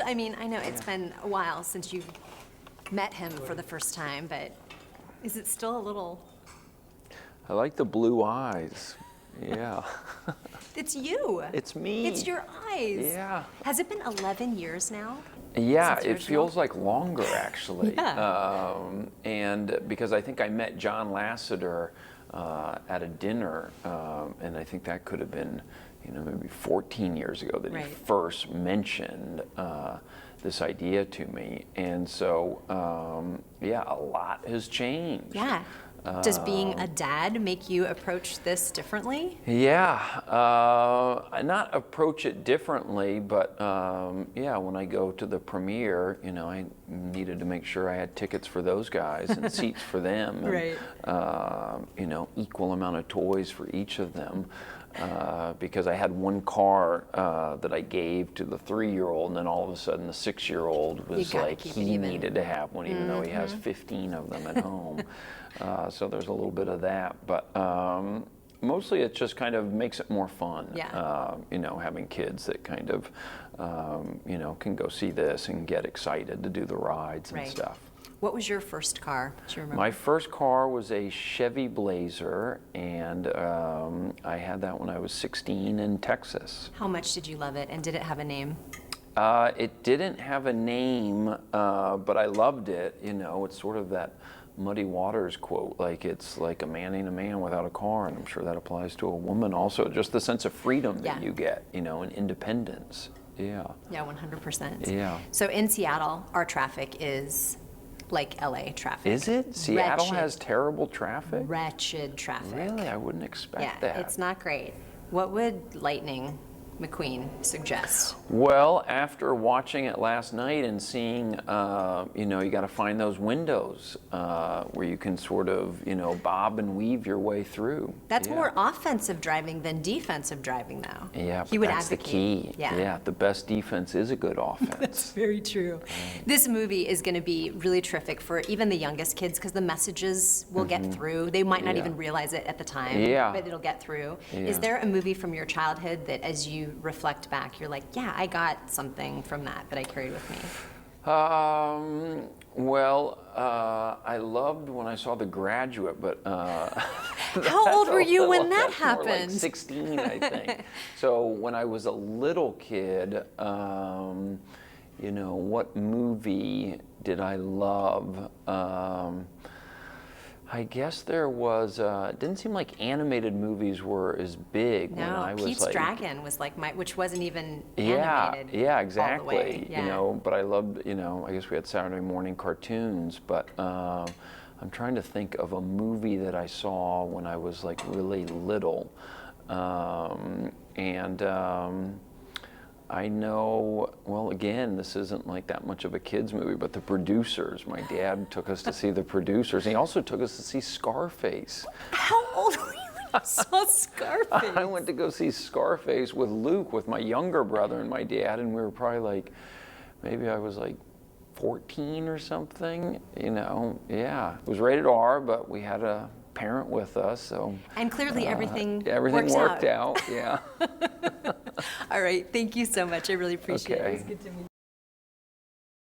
I mean, I know it's been a while since you met him for the first time, but is it still a little? I like the blue eyes. Yeah. It's you. It's me. It's your eyes. Yeah. Has it been 11 years now? Yeah, Since the it original? feels like longer actually. Yeah. And because I think I met John Lasseter at a dinner, and I think that could have been, maybe 14 years ago that Right. he first mentioned this idea to me. And so, yeah, a lot has changed. Yeah. Does being a dad make you approach this differently? Yeah, not approach it differently, but yeah, when I go to the premiere, I needed to make sure I had tickets for those guys and seats for them, and, Right. Equal amount of toys for each of them, because I had one car that I gave to the 3-year-old, and then all of a sudden the 6-year-old was like, he needed to have one, even though he has 15 of them at home. So there's a little bit of that, but mostly it just kind of makes it more fun. Yeah. Having kids that kind of, can go see this and get excited to do the rides and Right. stuff. What was your first car? Do you remember? My first car was a Chevy Blazer, and I had that when I was 16 in Texas. How much did you love it, and did it have a name? It didn't have a name, but I loved it. It's sort of that Muddy Waters quote, like it's like a man ain't a man without a car, and I'm sure that applies to a woman also. Just the sense of freedom that you get, and independence. Yeah. Yeah, 100%. Yeah. So in Seattle, our traffic is like LA traffic. Is it? Seattle Wretched. has terrible traffic? Wretched traffic. Really? I wouldn't expect that. It's not great. What would Lightning McQueen suggest? Well, after watching it last night and seeing, you got to find those windows where you can sort of, bob and weave your way through. That's more offensive driving than defensive driving, though. Yeah, he but would that's advocate. the key. Yeah. The best defense is a good offense. That's very true. This movie is going to be really terrific for even the youngest kids because the messages will get through. They might not even realize it at the time, but it'll get through. Yeah. Is there a movie from your childhood that as you reflect back, you're like, yeah, I got something from that I carried with me? Well, I loved when I saw The Graduate, but how old were you when that happened? More like 16, I think. So when I was a little kid, what movie did I love? I guess there was, it didn't seem like animated movies were as big when I was Pete's like... Dragon was like which wasn't even animated. Yeah, exactly. All the way. But I loved, I guess we had Saturday morning cartoons, but I'm trying to think of a movie that I saw when I was like really little. I know, well, again, this isn't like that much of a kid's movie, but The Producers. My dad took us to see The Producers. And he also took us to see Scarface. How old were you when you saw Scarface? I went to go see Scarface with Luke, with my younger brother and my dad, and we were probably like, maybe I was like 14 or something, yeah. It was rated R, but we had a parent with us, so. And clearly everything worked out, yeah. All right, thank you so much. I really appreciate it. It was good to meet you.